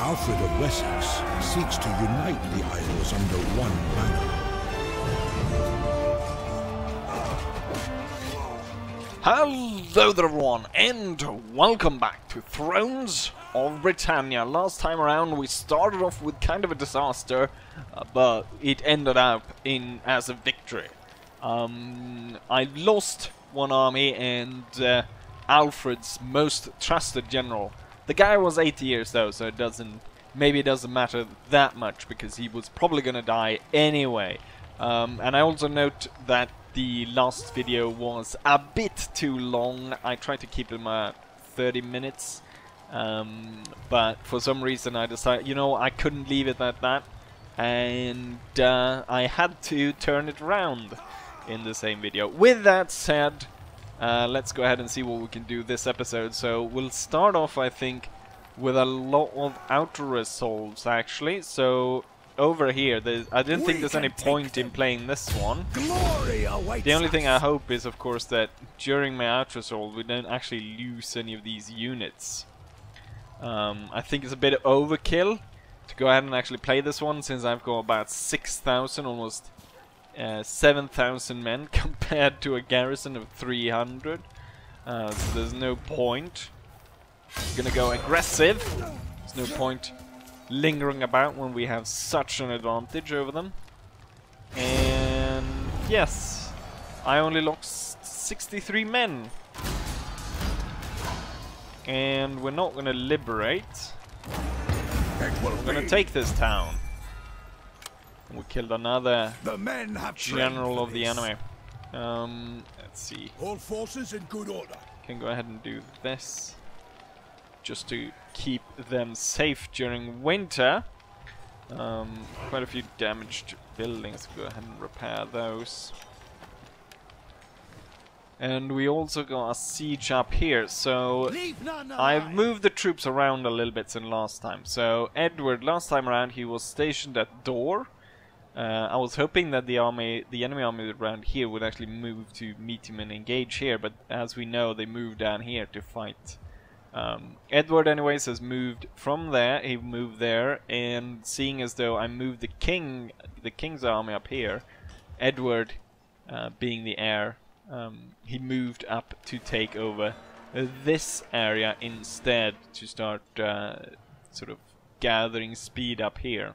Alfred of Wessex seeks to unite the Isles under one banner. Hello there everyone, and welcome back to Thrones of Britannia. Last time around we started off with kind of a disaster, but it ended up as a victory. I lost one army and Alfred's most trusted general. The guy was 80 years though, so maybe it doesn't matter that much because he was probably gonna die anyway. And I also note that the last video was a bit too long. I tried to keep him at 30 minutes, but for some reason I decided, you know, I couldn't leave it at that, and I had to turn it around in the same video. With that said, let's go ahead and see what we can do this episode. So we'll start off, I think, with a lot of outer assaults actually. So over here, I didn't think there's any point in playing this one. The only thing I hope is, of course, that during my outer assault we don't actually lose any of these units. I think it's a bit overkill to go ahead and actually play this one, since I've got about 6,000, almost 7,000 men compared to a garrison of 300. So there's no point. I'm gonna go aggressive. There's no point lingering about when we have such an advantage over them. And yes, I only lost 63 men. And we're not gonna liberate. We're gonna take this town. We killed another general of the enemy. Let's see. All forces in good order. Can go ahead and do this, just to keep them safe during winter. Quite a few damaged buildings. Go ahead and repair those. And we also got a siege up here, so I've moved the troops around a little bit since last time. So Edward, last time around, he was stationed at Dor. I was hoping that the enemy army around here would actually move to meet him and engage here, but as we know, they moved down here to fight. Edward anyways has moved from there. He moved there, and seeing as though I moved the king's army up here, Edward being the heir, he moved up to take over this area instead, to start sort of gathering speed up here.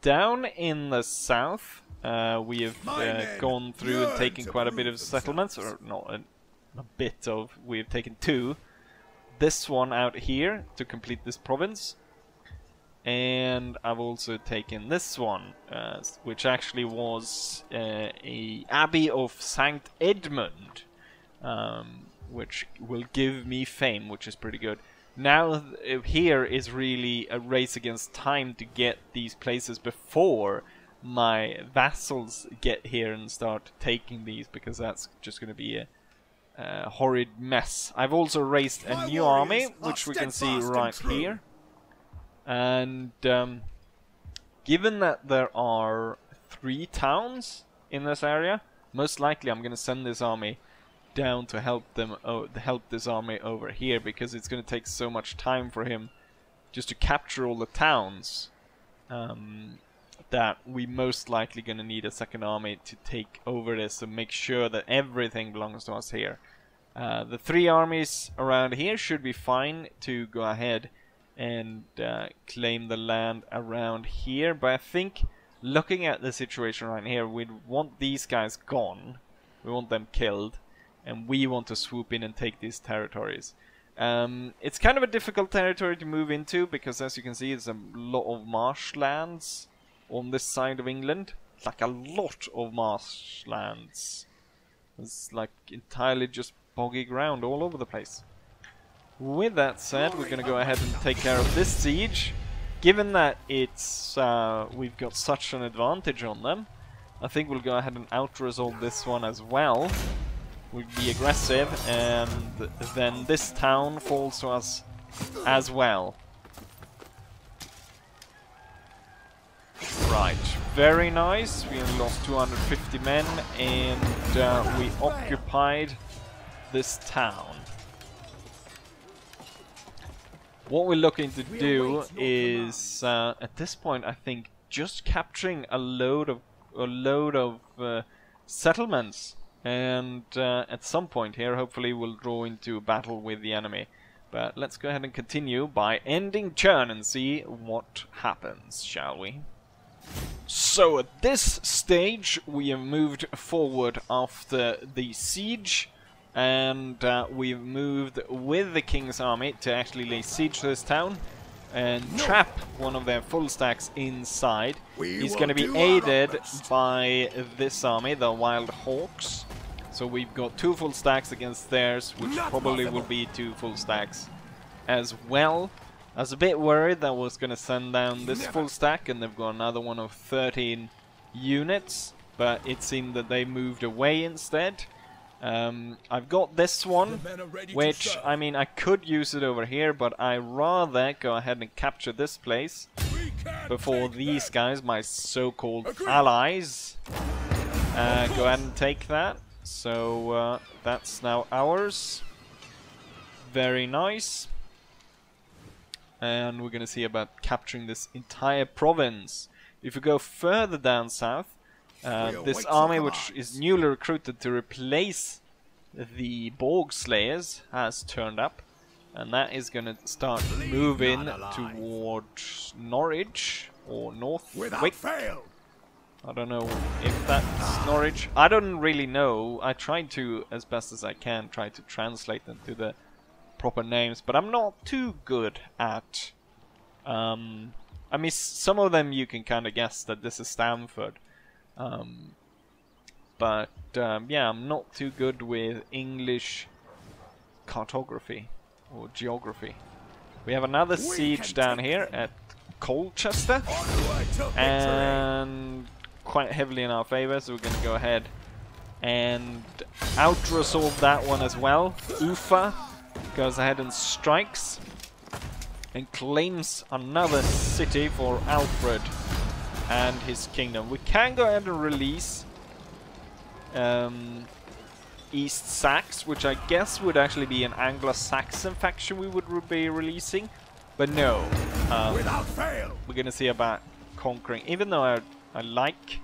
Down in the south, we have gone through and taken quite a bit of settlements, or not a bit of, we have taken two. This one out here to complete this province, and I've also taken this one, which actually was a abbey of Saint Edmund, which will give me fame, which is pretty good. Now here is really a race against time to get these places before my vassals get here and start taking these, because that's just going to be a horrid mess. I've also raised a new army, which we can see right here. And given that there are 3 towns in this area, most likely I'm going to send this army down to help this army over here, because it's going to take so much time for him just to capture all the towns, that we most likely going to need a second army to take over this and make sure that everything belongs to us here. The 3 armies around here should be fine to go ahead and claim the land around here, but I think, looking at the situation right here, we'd want these guys gone, we want them killed, and we want to swoop in and take these territories. It's kind of a difficult territory to move into, because as you can see, it's a lot of marshlands on this side of England. Like a lot of marshlands. It's like entirely just boggy ground all over the place. With that said, we're going to go ahead and take care of this siege. Given that it's we've got such an advantage on them, I think we'll go ahead and out-resolve this one as well. We'll be aggressive, and then this town falls to us as well. Right, very nice. We only lost 250 men, and we occupied this town. what we're looking to do is, at this point, I think, just capturing a load of settlements, and at some point here, hopefully, we'll draw into a battle with the enemy. But let's go ahead and continue by ending turn and see what happens, shall we? So at this stage, we have moved forward after the siege. And we've moved with the King's army to actually lay siege to this town and trap one of their full stacks inside. He's going to be aided by this army, the Wild Hawks. So we've got 2 full stacks against theirs, which probably will be 2 full stacks as well. I was a bit worried that I was going to send down this full stack and they've got another one of 13 units, but it seemed that they moved away instead. I've got this one, which, I mean, I could use it over here, but I rather go ahead and capture this place before these guys, my so-called allies, go ahead and take that. So, that's now ours. Very nice. And we're gonna see about capturing this entire province. If we go further down south, this army, which is newly recruited to replace the Borg Slayers, has turned up, and that is going to start moving towards Norwich or Northwick. I don't know if that's Norwich. I don't really know. I tried to, as best as I can, try to translate them to the proper names, but I'm not too good at. I mean, some of them you can kind of guess that this is Stamford. Yeah, I'm not too good with English cartography or geography. We have another siege down here at Colchester, and quite heavily in our favor, so we're going to go ahead and out-resolve that one as well. Ufa goes ahead and strikes and claims another city for Alfred and his kingdom. We can go ahead and release East Sax, which I guess would actually be an Anglo-Saxon faction we would be releasing, but no. Without fail. We're gonna see about conquering, even though I like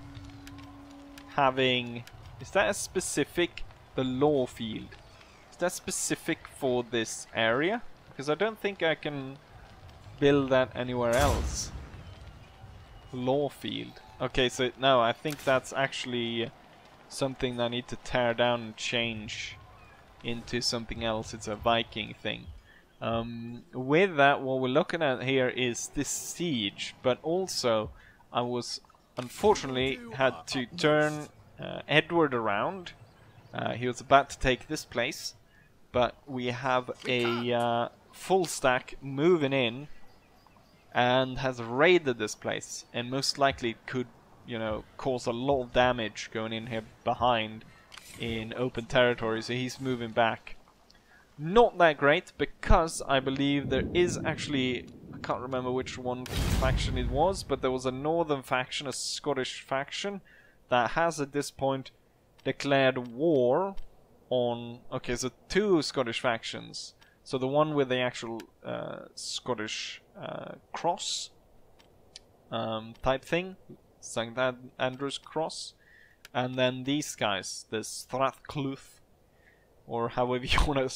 having. Is that a specific, the law field? Is that specific for this area? Because I don't think I can build that anywhere else. Law field. Okay, so no, I think that's actually something that I need to tear down and change into something else. It's a Viking thing. With that, what we're looking at here is this siege, but also I was unfortunately had to turn Edward around. He was about to take this place, but we have a full stack moving in and has raided this place, and most likely could, you know, cause a lot of damage going in here behind in open territory, so he's moving back. Not that great, because I believe there is actually, I can't remember which one faction it was, but there was a northern faction, a Scottish faction, that has at this point declared war on, okay, so 2 Scottish factions. So the one with the actual Scottish cross type thing, St. Andrew's cross, and then these guys, the Strathclyde, or however you want to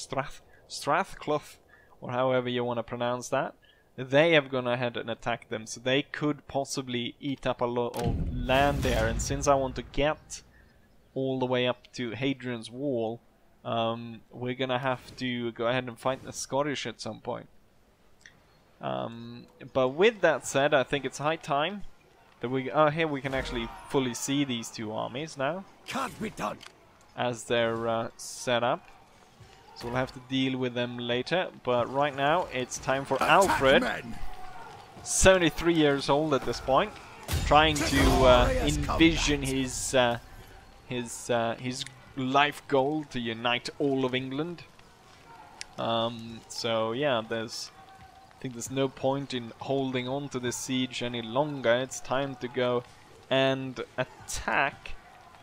Strathclyde, or however you want to pronounce that. They have gone ahead and attacked them, so they could possibly eat up a lot of land there. And since I want to get all the way up to Hadrian's Wall, we're gonna have to go ahead and fight the Scottish at some point. But with that said, I think it's high time that we. Oh, here we can actually fully see these 2 armies now. Can't be done. As they're set up. So we'll have to deal with them later. But right now, it's time for Alfred. 73 years old at this point, trying to envision his life goal to unite all of England. So yeah, I think there's no point in holding on to this siege any longer. It's time to go and attack.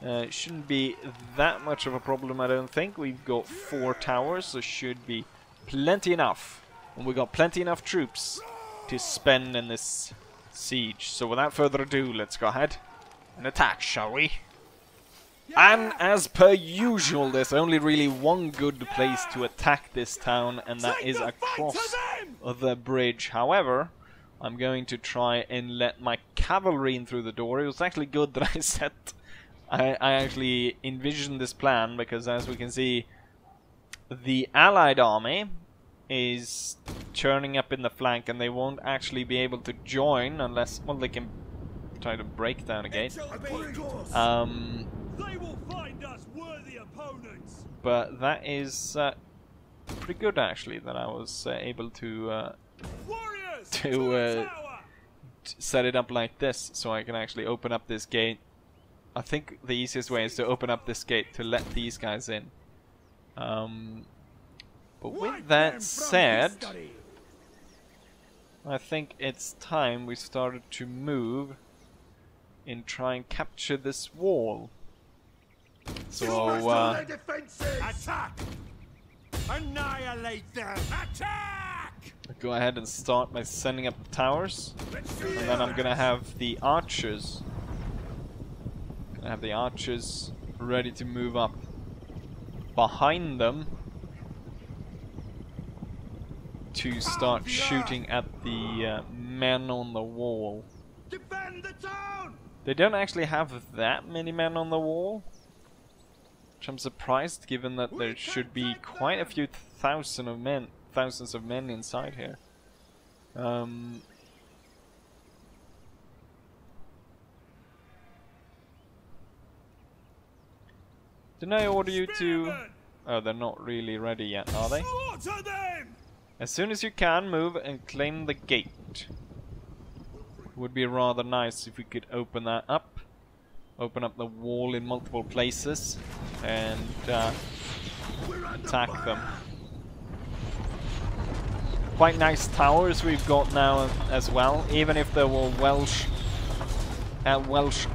It shouldn't be that much of a problem, I don't think. We've got 4 towers, so should be plenty enough. And we got plenty enough troops to spend in this siege. So without further ado, let's go ahead and attack, shall we? And as per usual, there's only really one good place to attack this town, and that is across the bridge. However, I'm going to try and let my cavalry in through the door. It was actually good that I actually envisioned this plan, because as we can see, the Allied army is churning up in the flank, and they won't actually be able to join unless, well, they can try to break down a gate. They will find us worthy opponents. But that is pretty good, actually, that I was able to set it up like this, so I can actually open up this gate. I think the easiest way is to open up this gate to let these guys in. But with that said, I think it's time we started to move and try and capture this wall. So, attack! Annihilate them! Attack! go ahead and start by sending up the towers, and then I'm gonna have the archers. Ready to move up behind them to start shooting at the men on the wall. Defend the town! They don't actually have that many men on the wall, which I'm surprised, given that there should be quite a few thousands of men inside here. Didn't I order you to... Oh, they're not really ready yet, are they? Slaughter them! As soon as you can, move and claim the gate. Would be rather nice if we could open that up. Open up the wall in multiple places and attack them. Quite nice towers we've got now as well. Even if there were Welsh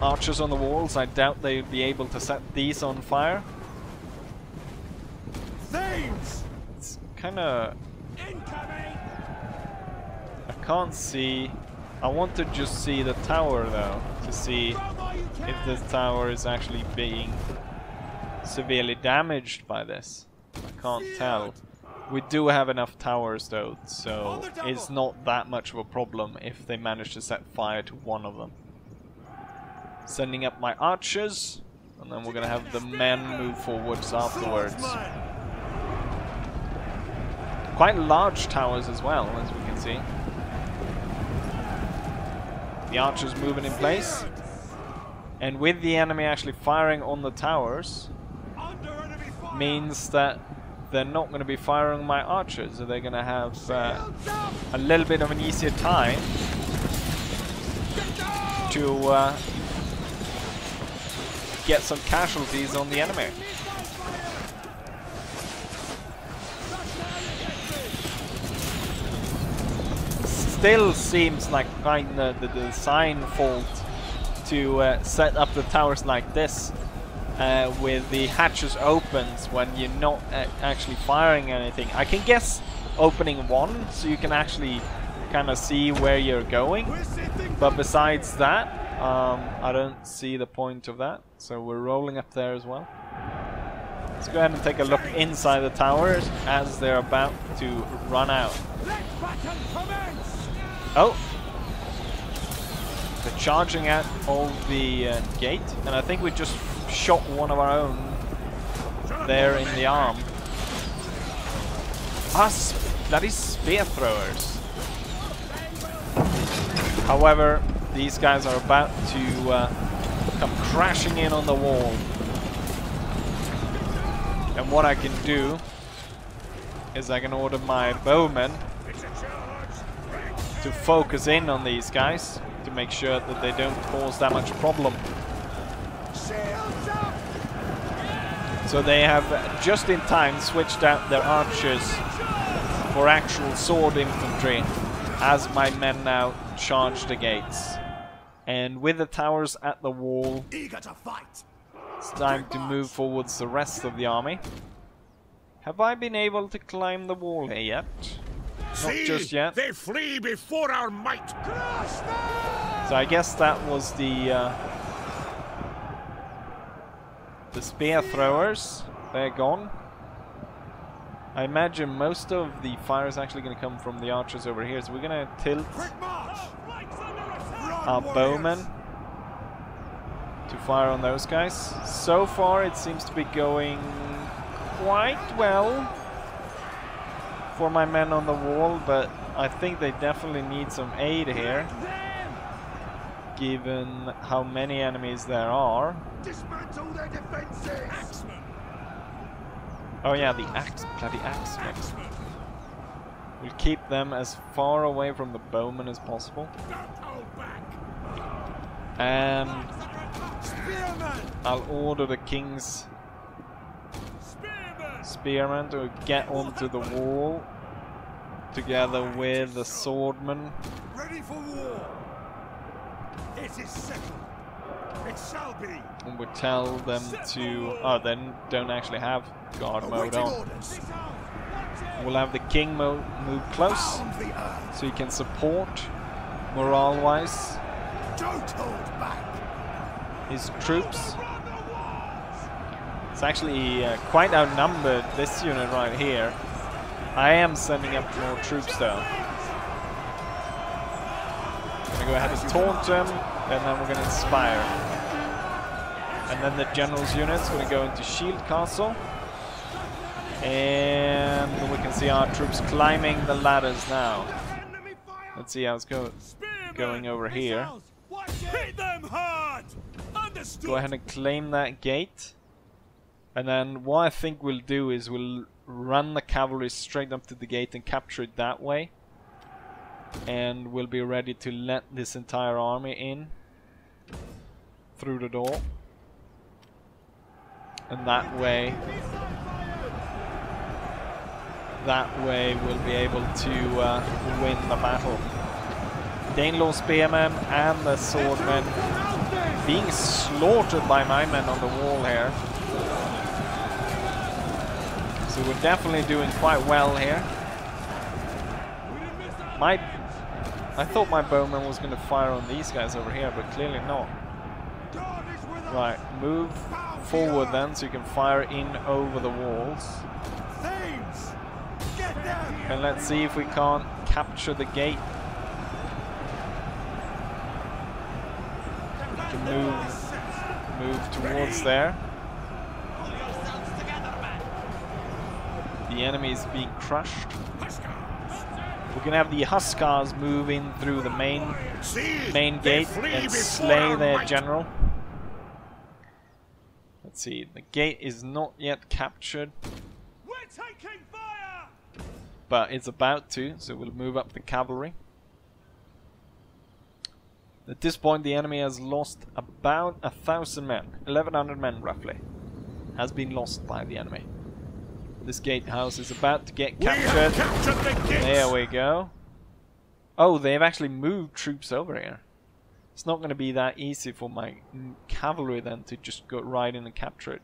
archers on the walls, I doubt they'd be able to set these on fire. Thieves! It's kind of... I can't see... I want to just see the tower though, to see if this tower is actually being severely damaged by this. I can't tell. We do have enough towers though, so it's not that much of a problem if they manage to set fire to one of them. Sending up my archers, and then we're gonna have the men move forwards afterwards. Quite large towers as well, as we can see. The archers moving in place, and with the enemy actually firing on the towers, means that they're not going to be firing my archers, so they're going to have a little bit of an easier time to get some casualties on the enemy. Still seems like kind of the design fault to set up the towers like this with the hatches open when you're not actually firing anything. I can guess opening one so you can actually kind of see where you're going, but besides that I don't see the point of that, so we're rolling up there as well. Let's go ahead and take a look inside the towers as they're about to run out. Oh! They're charging at all the gate, and I think we just shot one of our own there in the arm. Bloody spear throwers. However, these guys are about to come crashing in on the wall. And what I can do is I can order my bowmen to focus in on these guys to make sure that they don't cause that much problem. So they have just in time switched out their archers for actual sword infantry as my men now charge the gates. And with the towers at the wall, it's time to move forwards the rest of the army. Have I been able to climb the wall here yet? Not just yet. They flee before our might. So I guess that was the spear throwers. They're gone. I imagine most of the fire is actually going to come from the archers over here, so we're going to tilt our bowmen to fire on those guys. So far it seems to be going quite well for my men on the wall, but I think they definitely need some aid here, given how many enemies there are. Dismantle their defenses! Oh yeah, the bloody axemen. We'll keep them as far away from the bowmen as possible. And I'll order the king's spearmen to get onto the wall together with the swordmen. Ready for war! It is settled. It shall be. And we tell them to... Oh, they don't actually have guard mode on. We'll have the king move close, so he can support morale-wise Don't hold back. his troops. It's actually quite outnumbered, this unit right here. I am sending up more troops though. I'm gonna go ahead and taunt them, and then we're gonna inspire. And then the general's unit's going to go into Shield Castle. And we can see our troops climbing the ladders now. Let's see how it's going over here. Hit them hard! Understood. Go ahead and claim that gate. And then what I think we'll do is we'll run the cavalry straight up to the gate and capture it that way. And we'll be ready to let this entire army in through the door. And that way we'll be able to win the battle. Danelaw spearmen and the swordmen being slaughtered by my men on the wall here. So we're definitely doing quite well here. I thought my bowman was going to fire on these guys over here, but clearly not. Right, move forward then, so you can fire in over the walls. And let's see if we can't capture the gate. We can move towards there. The enemy is being crushed. We're gonna have the Huskars move in through the main gate and slay their general. Let's see, the gate is not yet captured, We're taking fire! but it's about to, so we'll move up the cavalry. At this point the enemy has lost about 1,000 men, 1,100 men roughly, has been lost by the enemy. This gatehouse is about to get captured. There we go. Oh, they've actually moved troops over here. It's not going to be that easy for my cavalry then to just go right in and capture it.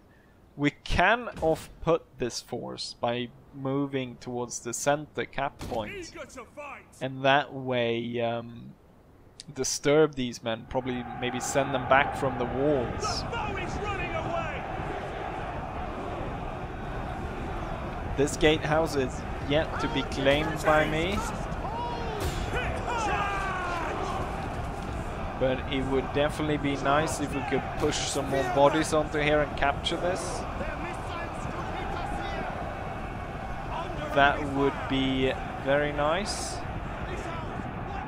We can off-put this force by moving towards the center cap point. And that way disturb these men, probably maybe send them back from the walls. This gatehouse is yet to be claimed by me. But it would definitely be nice if we could push some more bodies onto here and capture this. That would be very nice.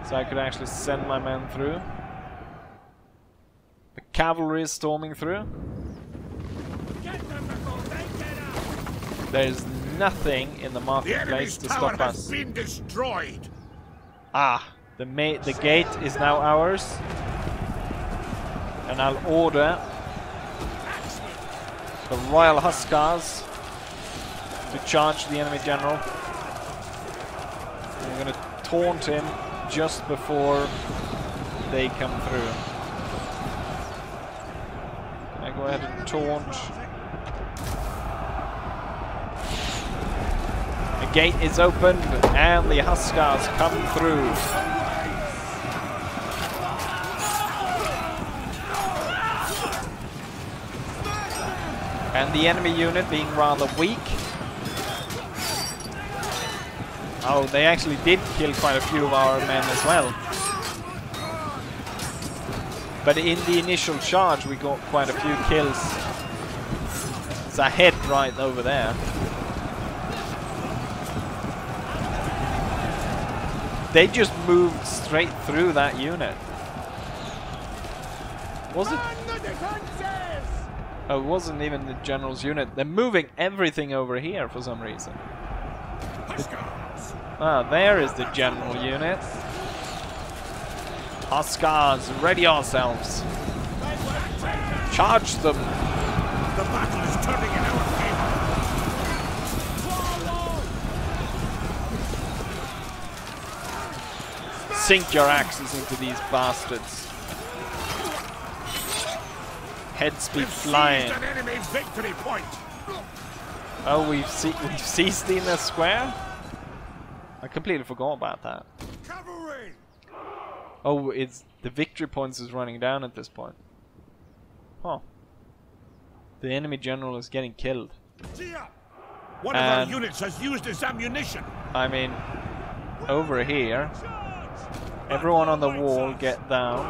So I could actually send my men through. The cavalry is storming through. There's nothing in the marketplace to stop us. The been destroyed. Ah, the gate is now ours. And I'll order the Royal Huskars to charge the enemy general. And we're going to taunt him just before they come through. Can I go ahead and taunt? gate is opened and the Huskars come through. And the enemy unit being rather weak. Oh, they actually did kill quite a few of our men as well. But in the initial charge we got quite a few kills. There's a head right over there. They just moved straight through that unit. Was it? Oh, it wasn't even the general's unit. They're moving everything over here for some reason. Ah, there is the general unit. Huskars, ready yourselves. Charge them. The battle is turning in our favor. Sink your axes into these bastards. Heads be flying. An enemy victory point. Oh, we've seized in the square? I completely forgot about that. Cavalry. Oh, it's the victory points is running down at this point. Huh. The enemy general is getting killed. One of our units has used its ammunition. I mean, over here, everyone on the wall get down.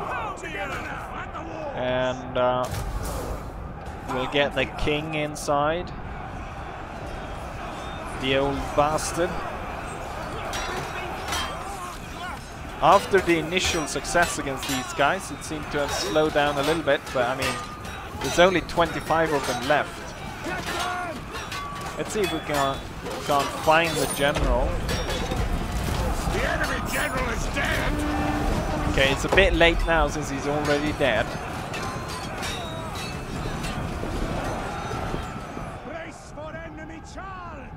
And we'll get the king inside. The old bastard. After the initial success against these guys, it seemed to have slowed down a little bit, but I mean, there's only 25 of them left. Let's see if we can't find the general. The enemy general is dead. Okay, it's a bit late now since he's already dead. Brace for enemy charge.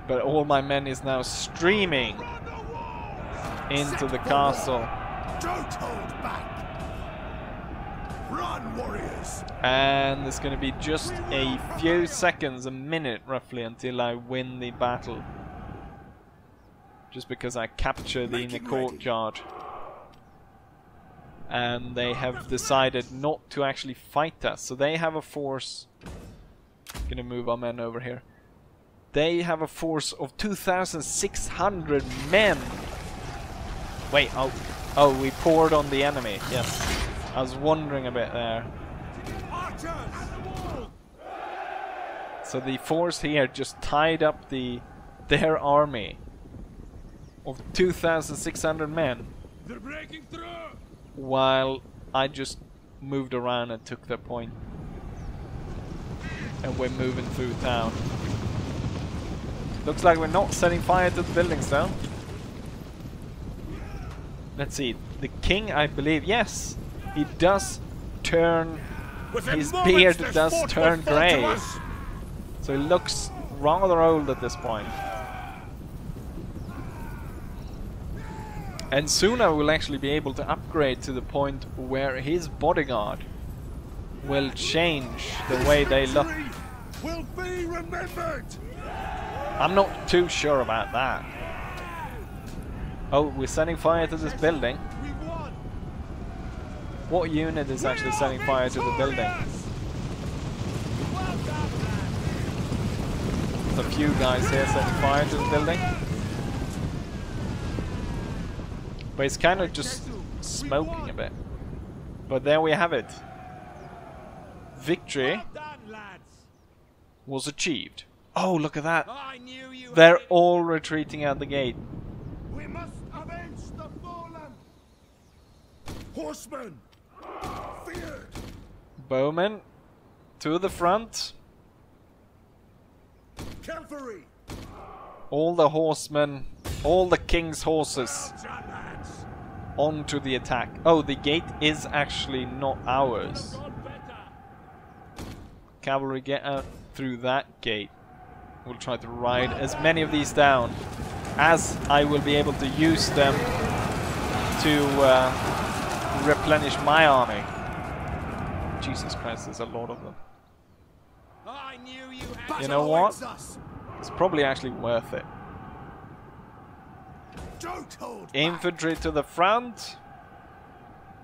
But all my men is now streaming into the castle. Don't hold back. Run, warriors. And there's going to be just a few seconds, a minute roughly, until I win the battle. Just because I capture the inner courtyard. And they have decided not to actually fight us. So they have a force. Going to move our men over here. They have a force of 2,600 men. Wait, oh, we poured on the enemy. Yes, I was wondering a bit there. So the force here just tied up their army of 2,600 men. They're breaking through. While I just moved around and took their point. And we're moving through town. Looks like we're not setting fire to the buildings though. Let's see. The king, I believe, yes, he does turn. His beard does turn grey. So he looks rather old at this point. And soon I will actually be able to upgrade to the point where his bodyguard will change the way they look. Will be remembered. I'm not too sure about that. Oh, we're setting fire to this building. What unit is actually setting fire to the building? There's a few guys here setting fire to the building. But it's kind of just smoking a bit. But there we have it. Victory was achieved. Oh, look at that. They're all retreating out the gate. We must avenge the fallen. Horsemen, feared. Bowmen to the front. Cavalry. All the horsemen, all the king's horses onto the attack. Oh, the gate is actually not ours. Cavalry, get out through that gate. We'll try to ride as many of these down as I will be able to use them to replenish my army. Jesus Christ, there's a lot of them. You know what? It's probably actually worth it. Don't hold back. Infantry to the front.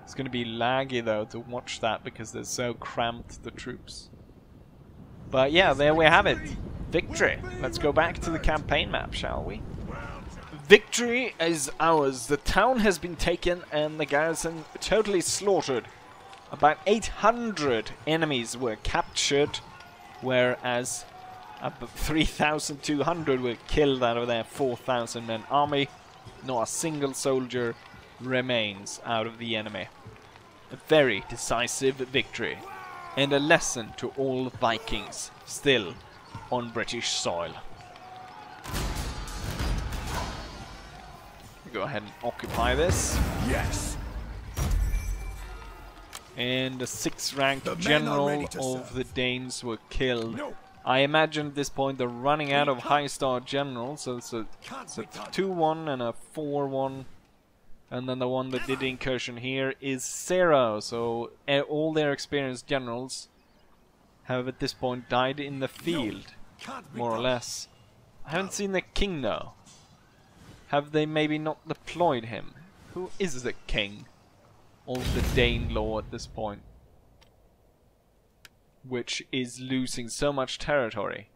It's going to be laggy though to watch that because they're so cramped, the troops. But yeah, there we have it. Victory. Let's go back to the campaign map, shall we? Victory is ours. The town has been taken and the garrison totally slaughtered. About 800 enemies were captured, whereas 3,200 were killed out of their 4,000 men army. Not a single soldier remains out of the enemy. A very decisive victory, and a lesson to all Vikings still on British soil. Go ahead and occupy this. Yes. And the 6th ranked general of the Danes were killed. No. I imagine at this point they're running out of high-star generals, so it's a 2-1 and a 4-1. And then the one that did the incursion here is 0, so all their experienced generals have at this point died in the field, more or less. I haven't seen the king though. Have they maybe not deployed him? Who is the king of the Dane law at this point? Which is losing so much territory.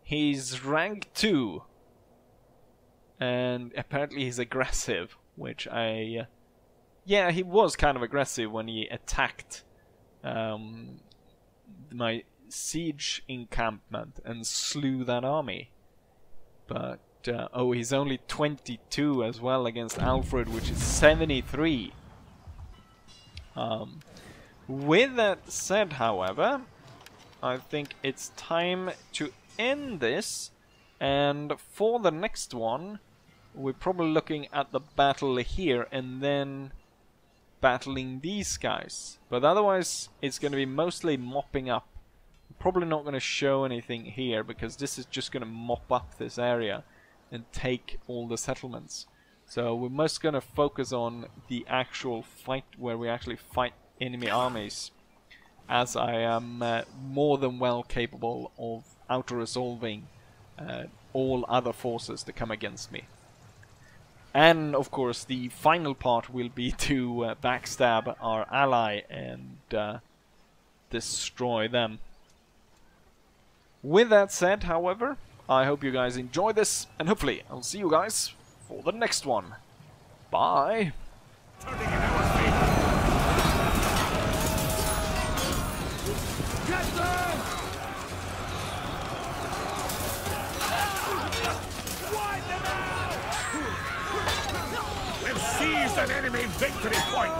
He's rank 2. And apparently he's aggressive, which I... yeah, he was kind of aggressive when he attacked my siege encampment and slew that army. But, oh, he's only 22 as well against Alfred, which is 73. With that said, however, I think it's time to end this, and for the next one, we're probably looking at the battle here and then battling these guys. But otherwise, it's going to be mostly mopping up. Probably not going to show anything here because this is just going to mop up this area and take all the settlements. So we're most going to focus on the actual fight where we actually fight enemy armies, as I am more than well capable of auto-resolving all other forces that come against me. And of course the final part will be to backstab our ally and destroy them. With that said, however, I hope you guys enjoy this, and hopefully I'll see you guys for the next one. Bye! We've seized an enemy victory point!